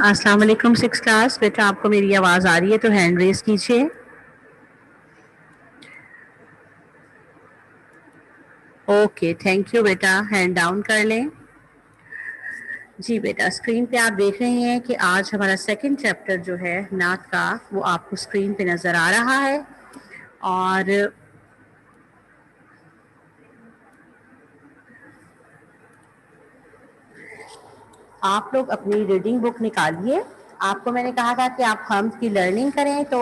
السلام علیکم 6 کلاس. بیٹا آپ کو میری آواز آ رہی ہے تو ہینڈ ریز کیجیے. Okay thank you beta. Hand down کر لیں. جی بیٹا اسکرین پہ آپ دیکھ رہے ہیں کہ آج ہمارا سیکنڈ چیپٹر جو ہے نعت کا وہ آپ کو اسکرین پہ نظر آ رہا ہے. اور آپ لوگ اپنی ریڈنگ بک نکالیے. آپ کو میں نے کہا تھا کہ آپ حمد کی لرننگ کریں تو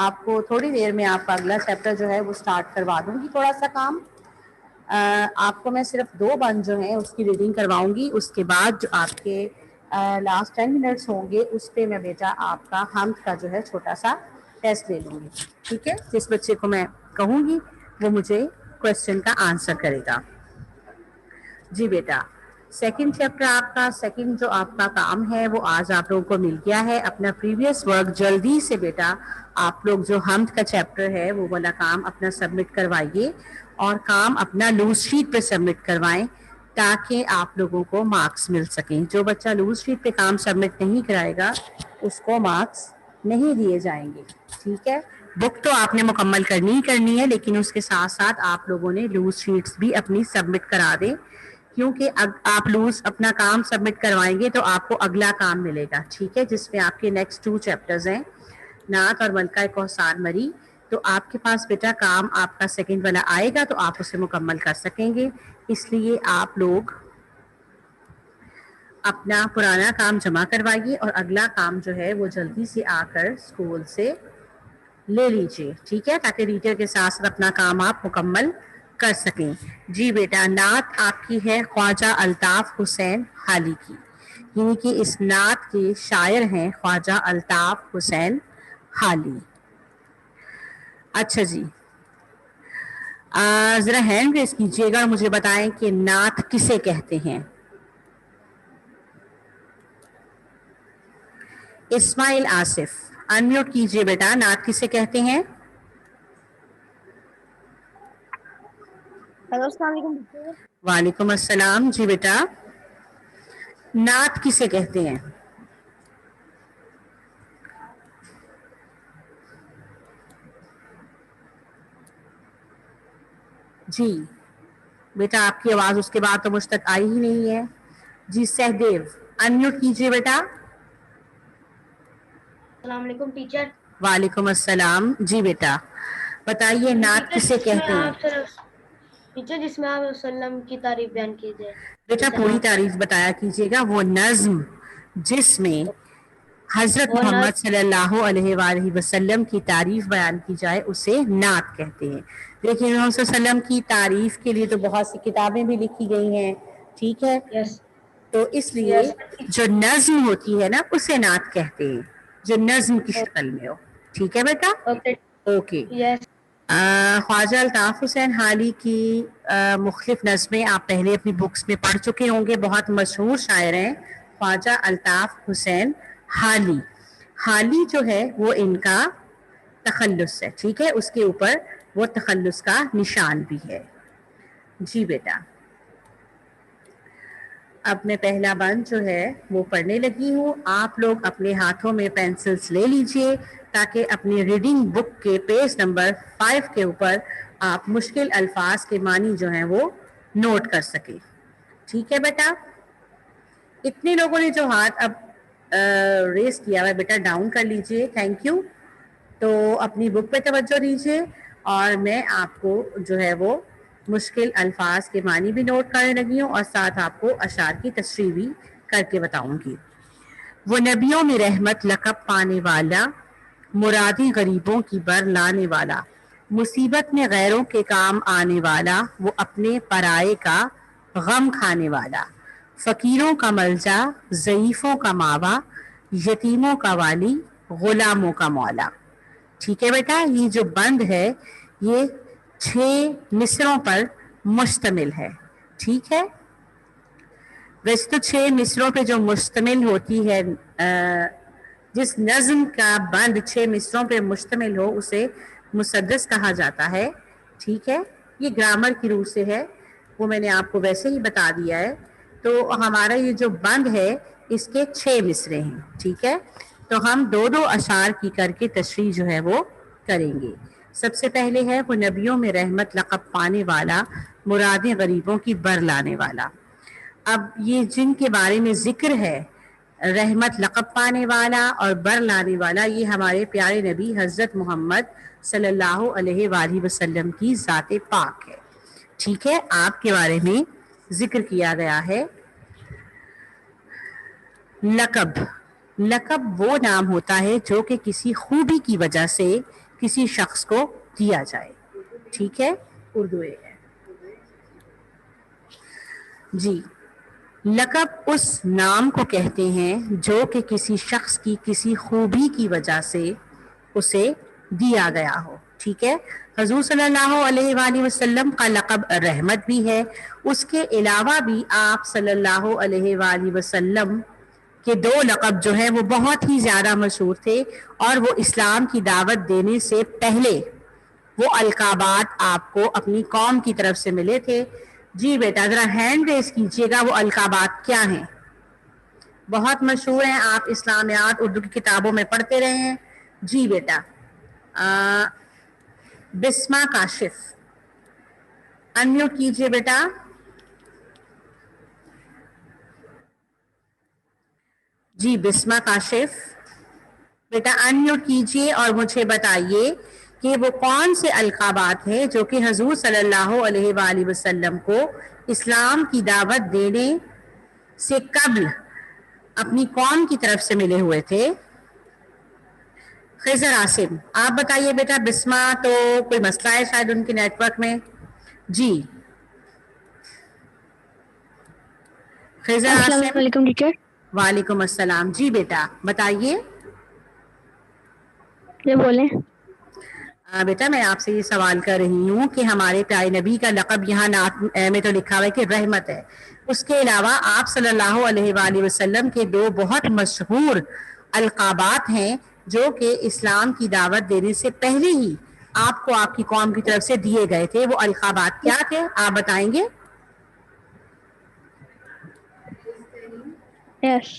آپ کو تھوڑی دیر میں آپ کا اگلا چیپٹر جو ہے وہ سٹارٹ کروا دوں گی. تھوڑا سا کام آپ کو میں صرف 2 بند جو ہیں اس کی ریڈنگ کرواؤں گی. اس کے بعد جو آپ کے لاسٹ 10 منٹس ہوں گے اس پہ میں بیٹا آپ کا حمد کا جو ہے چھوٹا سا ٹیسٹ لے لوں گی. ٹھیک ہے. جس بچے کو میں کہوں گی وہ مجھے کوشچن کا آنسر کرے گا. جی بیٹا سیکنڈ چیپٹر آپ کا سیکنڈ جو آپ کا کام ہے وہ آج آپ لوگوں کو مل گیا ہے. اپنا پریویس ورک جلدی سے بیٹا آپ لوگ جو حمد کا چیپٹر ہے وہ والا کام اپنا سبمٹ کروائیے اور کام اپنا لوز شیٹ پہ سبمٹ کروائیں تاکہ آپ لوگوں کو مارکس مل سکیں. جو بچہ لوز شیٹ پہ کام سبمٹ نہیں کرائے گا اس کو مارکس نہیں دیے جائیں گے. ٹھیک ہے. بک تو آپ نے مکمل کرنی ہی کرنی ہے لیکن اس کے ساتھ ساتھ آپ لوگوں نے لوز شیٹس بھی اپنی سبمٹ کرا دیں کیونکہ آپ لوز اپنا کام سبمٹ کروائیں گے تو آپ کو اگلا کام ملے گا. ٹھیک ہے. جس میں آپ کے نیکسٹ 2 چیپٹرز ہیں نعت اور ملکہ کوثر مری. تو آپ کے پاس بیٹا کام آپ کا سیکنڈ والا آئے گا تو آپ اسے مکمل کر سکیں گے. اس لیے آپ لوگ اپنا پرانا کام جمع کروائیے اور اگلا کام جو ہے وہ جلدی سے آ کر اسکول سے لے لیجیے. ٹھیک ہے. تاکہ ریٹر کے ساتھ ساتھ اپنا کام آپ مکمل کر سکیں. جی بیٹا نعت آپ کی ہے خواجہ الطاف حسین حالی کی. یعنی کہ اس نعت کے شاعر ہیں خواجہ الطاف حسین حالی. اچھا جی ذرا ہینڈ ریز کیجیے گا. مجھے بتائیں کہ نعت کسے کہتے ہیں. اسماعیل آصف انمیوٹ کیجیے بیٹا. نعت کسے کہتے ہیں. ہیلو السلام علیکم. وعلیکم السلام. جی بیٹا نعت کسے کہتے ہیں. جی بیٹا آپ کی آواز اس کے بعد تو مجھ تک آئی ہی نہیں ہے. جی سہدیو انمیوٹ کیجیے بیٹا. السلام علیکم ٹیچر. وعلیکم السلام. جی بیٹا بتائیے نعت ٹیچر کسے جس میں کہتے ہیں. آپ صرف ٹیچر جس میں آپ وسلم کی تعریف بیان کیجیے. بیٹا جیسے پوری نعت میں تعریف بتایا کیجیے گا. وہ نظم جس میں حضرت وہ محمد نظم صلی اللہ علیہ وآلہ وسلم کی تعریف بیان کی جائے اسے نعت کہتے ہیں. دیکھیے محمد صلی اللہ علیہ وسلم کی تعریف کے لیے تو بہت سی کتابیں بھی لکھی گئی ہیں. ٹھیک ہے. یس تو اس لیے یس جو نظم ہوتی ہے نا اسے نعت کہتے ہیں جو نظم کی شکل میں ہو. ٹھیک ہے بیٹا. Okay okay. Yes Khwaja Altaf Hussain Hali کی مختلف نظمیں آپ پہلے اپنی بکس میں پڑھ چکے ہوں گے. بہت مشہور شاعر ہیں خواجہ الطاف حسین حالی. حالی جو ہے وہ ان کا تخلص ہے. ٹھیک ہے. اس کے اوپر وہ تخلص کا نشان بھی ہے. جی بیٹا اب میں پہلا بند جو ہے وہ پڑھنے لگی ہوں. آپ لوگ اپنے ہاتھوں میں پینسلز لے لیجئے تاکہ اپنی ریڈنگ بک کے پیج نمبر 5 کے اوپر آپ مشکل الفاظ کے معنی جو ہیں وہ نوٹ کر سکیں. ٹھیک ہے بیٹا. اتنے لوگوں نے جو ہاتھ اب ریس کیا ہے بیٹا ڈاؤن کر لیجئے. Thank you. تو اپنی بک پہ توجہ دیجیے اور میں آپ کو جو ہے وہ مشکل الفاظ کے معنی بھی نوٹ کرنے لگی ہوں اور ساتھ آپ کو اشعار کی تشریح بھی کر کے بتاؤں گی. وہ نبیوں میں رحمت لقب پانے والا مرادی غریبوں کی بر لانے والا مصیبت میں غیروں کے کام آنے والا وہ اپنے پرائے کا غم کھانے والا فقیروں کا ملجا ضعیفوں کا ماوا یتیموں کا والی غلاموں کا مولا. ٹھیک ہے بیٹا. یہ جو بند ہے یہ 6 مصروں پر مشتمل ہے. ٹھیک ہے. ویسے تو 6 مصروں پہ جو مشتمل ہوتی ہے جس نظم کا بند 6 مصروں پہ مشتمل ہو اسے مسدس کہا جاتا ہے. ٹھیک ہے. یہ گرامر کی روح سے ہے وہ میں نے آپ کو ویسے ہی بتا دیا ہے. تو ہمارا یہ جو بند ہے اس کے 6 مصرے ہیں. ٹھیک ہے, تو ہم 2 اشعار کی کر کے تشریح جو ہے وہ کریں گے. سب سے پہلے ہے وہ نبیوں میں رحمت لقب پانے والا, مرادیں غریبوں کی بر لانے والا. اب یہ جن کے بارے میں ذکر ہے, رحمت لقب پانے والا اور بر لانے والا, یہ ہمارے پیارے نبی حضرت محمد صلی اللہ علیہ وآلہ وسلم کی ذات پاک ہے. ٹھیک ہے, آپ کے بارے میں ذکر کیا گیا ہے. لقب وہ نام ہوتا ہے جو کہ کسی خوبی کی وجہ سے کسی شخص کو دیا جائے. ٹھیک ہے, اردو ہے جی. لقب اس نام کو کہتے ہیں جو کہ کسی شخص کی کسی خوبی کی وجہ سے اسے دیا گیا ہو. ٹھیک ہے, حضور صلی اللہ علیہ وآلہ وسلم کا لقب رحمت بھی ہے. اس کے علاوہ بھی آپ صلی اللہ علیہ وآلہ وسلم کے 2 لقب جو ہیں وہ بہت ہی زیادہ مشہور تھے, اور وہ اسلام کی دعوت دینے سے پہلے وہ القابات آپ کو اپنی قوم کی طرف سے ملے تھے. جی بیٹا ذرا ہینڈ ریز کیجیے گا, وہ القابات کیا ہیں؟ بہت مشہور ہیں, آپ اسلامیات اردو کی کتابوں میں پڑھتے رہے ہیں. جی بیٹا, بسمہ کاشف, انمیوٹ کیجیے بیٹا. جی بسمہ کاشف بیٹا انمیوٹ کیجیے اور مجھے بتائیے کہ وہ کون سے القابات ہیں جو کہ حضور صلی اللہ علیہ وآلہ وسلم کو اسلام کی دعوت دینے سے قبل اپنی قوم کی طرف سے ملے ہوئے تھے. خضر عاصم آپ بتائیے بیٹا. بسمہ تو کوئی مسئلہ ہے شاید ان کے نیٹ ورک میں. جی خضر السلام عاصم. علیکم ٹیچر. وعلیکم السلام. جی بیٹا بتائیے. یہ بولیں. بیٹا میں آپ سے یہ سوال کر رہی ہوں کہ ہمارے پیارے نبی کا لقب یہاں نعت میں تو لکھا ہوا ہے کہ رحمت ہے. اس کے علاوہ آپ صلی اللہ علیہ وآلہ وسلم کے 2 بہت مشہور القابات ہیں جو کہ اسلام کی دعوت دینے سے پہلے ہی آپ کو آپ کی قوم کی طرف سے دیے گئے تھے. وہ القابات کیا تھے آپ بتائیں گے؟ یس.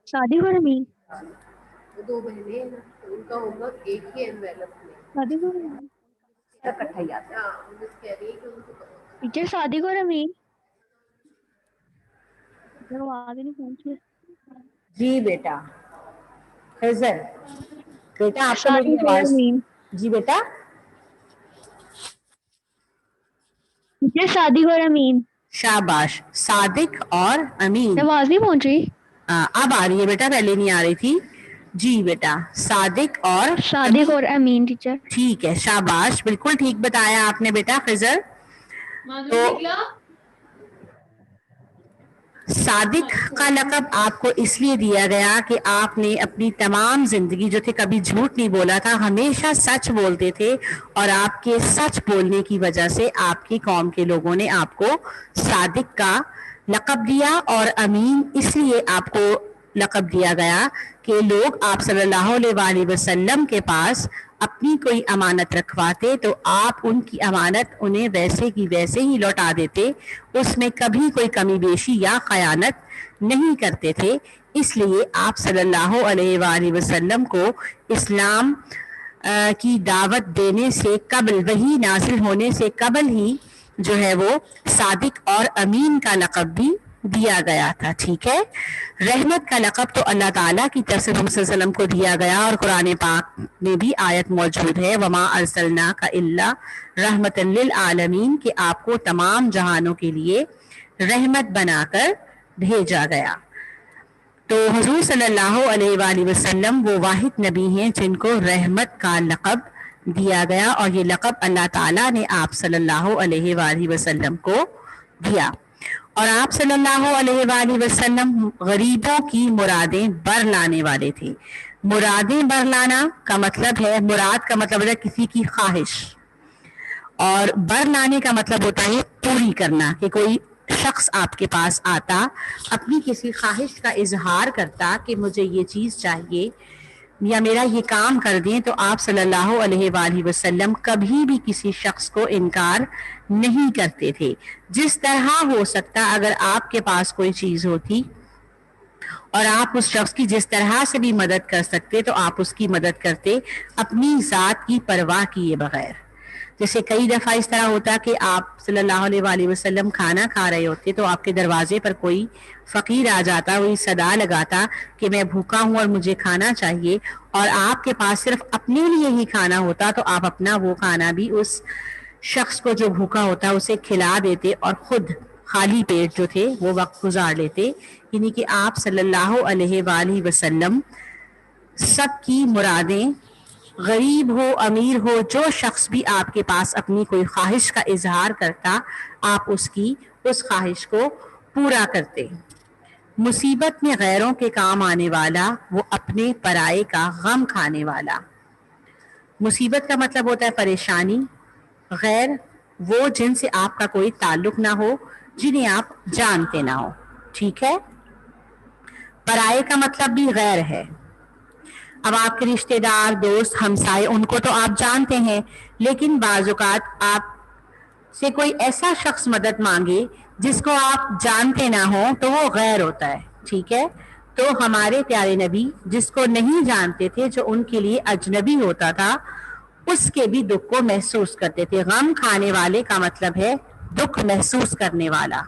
شادی ہو رہی. 2 بہنیں ان کا ہوم ورک ایک ہی انویلپ میں شادی ہو رہی اکٹھا ہی آتا ہے. ٹیچر. شادی ہو رہی. آواز نہیں پہنچی. جی بیٹا خضر بیٹا آپ کو شادی میری ہو آواز. رہی. جی بیٹا ٹیچر شادی ہو رہی. شاباش. صادق اور امین. آواز نہیں پہنچ رہی. اب آ رہی ہے بیٹا, پہلے نہیں آ رہی تھی. جی بیٹا صادق اور صادق اور امین ٹیچر. ٹھیک ہے, شاباش, بالکل ٹھیک بتایا آپ نے بیٹا خضر. تو صادق کا لقب آپ کو اس لیے دیا گیا کہ آپ نے اپنی تمام زندگی جو تھے کبھی جھوٹ نہیں بولا تھا, ہمیشہ سچ بولتے تھے, اور آپ کے سچ بولنے کی وجہ سے آپ کی قوم کے لوگوں نے آپ کو صادق کا لقب دیا. اور امین اس لیے آپ کو لقب دیا گیا کہ لوگ آپ صلی اللہ علیہ وآلہ وسلم کے پاس اپنی کوئی امانت رکھواتے تو آپ ان کی امانت انہیں ویسے کی ویسے ہی لوٹا دیتے, اس میں کبھی کوئی کمی بیشی یا خیانت نہیں کرتے تھے. اس لیے آپ صلی اللہ علیہ وآلہ وسلم کو اسلام کی دعوت دینے سے قبل, وحی نازل ہونے سے قبل ہی جو ہے وہ صادق اور امین کا لقب بھی دیا گیا تھا. ٹھیک ہے. رحمت کا لقب تو اللہ تعالیٰ کی طرف سے محمد صلی اللہ علیہ وسلم کو دیا گیا, اور قرآن پاک میں بھی آیت موجود ہے وما ارسلناک الا رحمتا للعالمین, کہ آپ کو تمام جہانوں کے لیے رحمت بنا کر بھیجا گیا. تو حضور صلی اللہ علیہ وآلہ وسلم وہ واحد نبی ہیں جن کو رحمت کا لقب دیا گیا, اور یہ لقب اللہ تعالیٰ نے آپ صلی اللہ علیہ وآلہ وسلم کو دیا. اور آپ صلی اللہ علیہ وآلہ وسلم غریبوں کی مرادیں بر لانے والے تھے. مرادیں بر لانا کا مطلب ہے, مراد کا مطلب ہے کسی کی خواہش, اور بر لانے کا مطلب ہوتا ہے پوری کرنا, کہ کوئی شخص آپ کے پاس آتا, اپنی کسی خواہش کا اظہار کرتا کہ مجھے یہ چیز چاہیے یا میرا یہ کام کر دیں, تو آپ صلی اللہ علیہ وآلہ وسلم کبھی بھی کسی شخص کو انکار نہیں کرتے تھے. جس طرح ہو سکتا اگر آپ کے پاس کوئی چیز ہوتی اور آپ اس شخص کی جس طرح سے بھی مدد کر سکتے تو آپ اس کی مدد کرتے اپنی ذات کی پرواہ کیے بغیر. جیسے کئی دفعہ اس طرح ہوتا کہ آپ صلی اللہ علیہ وآلہ وسلم کھانا کھا رہے ہوتے تو آپ کے دروازے پر کوئی فقیر آ جاتا, وہی صدا لگاتا کہ میں بھوکا ہوں اور مجھے کھانا چاہیے, اور آپ کے پاس صرف اپنے لیے ہی کھانا ہوتا تو آپ اپنا وہ کھانا بھی اس شخص کو جو بھوکا ہوتا اسے کھلا دیتے اور خود خالی پیٹ جو تھے وہ وقت گزار لیتے. یعنی کہ آپ صلی اللہ علیہ وآلہ وسلم سب کی مرادیں, غریب ہو امیر ہو, جو شخص بھی آپ کے پاس اپنی کوئی خواہش کا اظہار کرتا آپ اس کی اس خواہش کو پورا کرتے. مصیبت میں غیروں کے کام آنے والا, وہ اپنے پرائے کا غم کھانے والا. مصیبت کا مطلب ہوتا ہے پریشانی. غیر وہ جن سے آپ کا کوئی تعلق نہ ہو, جنہیں آپ جانتے نہ ہو. ٹھیک ہے. پرائے کا مطلب بھی غیر ہے. اب آپ کے رشتہ دار, دوست, ہمسائے, ان کو تو آپ جانتے ہیں, لیکن بعض اوقات آپ سے کوئی ایسا شخص مدد مانگے جس کو آپ جانتے نہ ہو تو وہ غیر ہوتا ہے. ٹھیک ہے. تو ہمارے پیارے نبی جس کو نہیں جانتے تھے, جو ان کے لیے اجنبی ہوتا تھا, اس کے بھی دکھ کو محسوس کرتے تھے. غم کھانے والے کا مطلب ہے دکھ محسوس کرنے والا.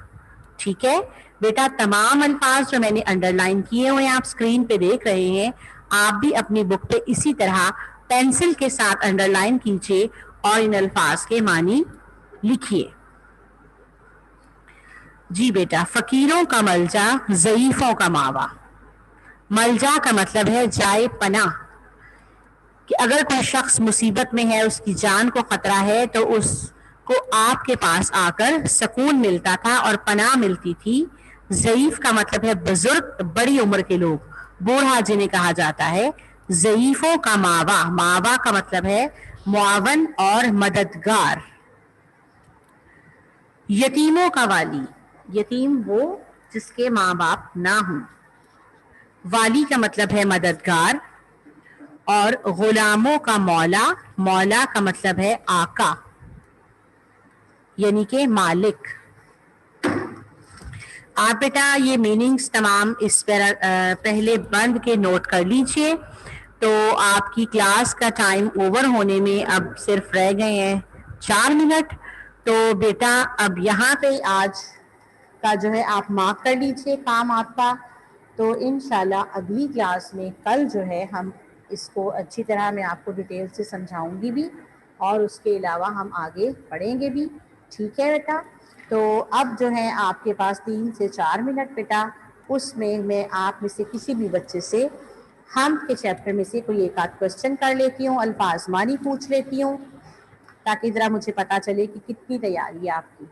ٹھیک ہے بیٹا. تمام الفاظ جو میں نے انڈر لائن کیے ہوئے آپ اسکرین پہ دیکھ رہے ہیں, آپ بھی اپنی بک پہ اسی طرح پینسل کے ساتھ انڈر لائن کیجیے اور ان الفاظ کے معنی لکھیے. جی بیٹا. فقیروں کا ملجا, ضعیفوں کا ماوا. ملجا کا مطلب ہے جائے پناہ, کہ اگر کوئی شخص مصیبت میں ہے, اس کی جان کو خطرہ ہے, تو اس کو آپ کے پاس آ کر سکون ملتا تھا اور پناہ ملتی تھی. ضعیف کا مطلب ہے بزرگ, بڑی عمر کے لوگ, بوڑھا جنہیں کہا جاتا ہے. ضعیفوں کا ماوا, ماوا کا مطلب ہے معاون اور مددگار. یتیموں کا والی, یتیم وہ جس کے ماں باپ نہ ہوں. والی کا مطلب ہے مددگار. اور غلاموں کا مولا, مولا کا مطلب ہے آقا یعنی کہ مالک. آپ بیٹا یہ میننگز تمام اس پہلے بند کے نوٹ کر لیجئے. تو آپ کی کلاس کا ٹائم اوور ہونے میں اب صرف رہ گئے ہیں 4 منٹ. تو بیٹا اب یہاں پہ آج کا جو ہے آپ مارک کر لیجئے کام آپ کا. تو انشاءاللہ اگلی کلاس میں کل جو ہے ہم اس کو اچھی طرح میں آپ کو ڈیٹیل سے سمجھاؤں گی بھی, اور اس کے علاوہ ہم آگے پڑھیں گے بھی. ٹھیک ہے بیٹا. تو اب جو ہے آپ کے پاس 3 سے 4 منٹ بیٹا, اس میں آپ میں سے کسی بھی بچے سے ہم کے چیپٹر میں سے کوئی ایک آدھ کوشچن کر لیتی ہوں, الفاظ مانی پوچھ لیتی ہوں, تاکہ ذرا مجھے پتا چلے کہ کتنی تیاری ہے آپ کی.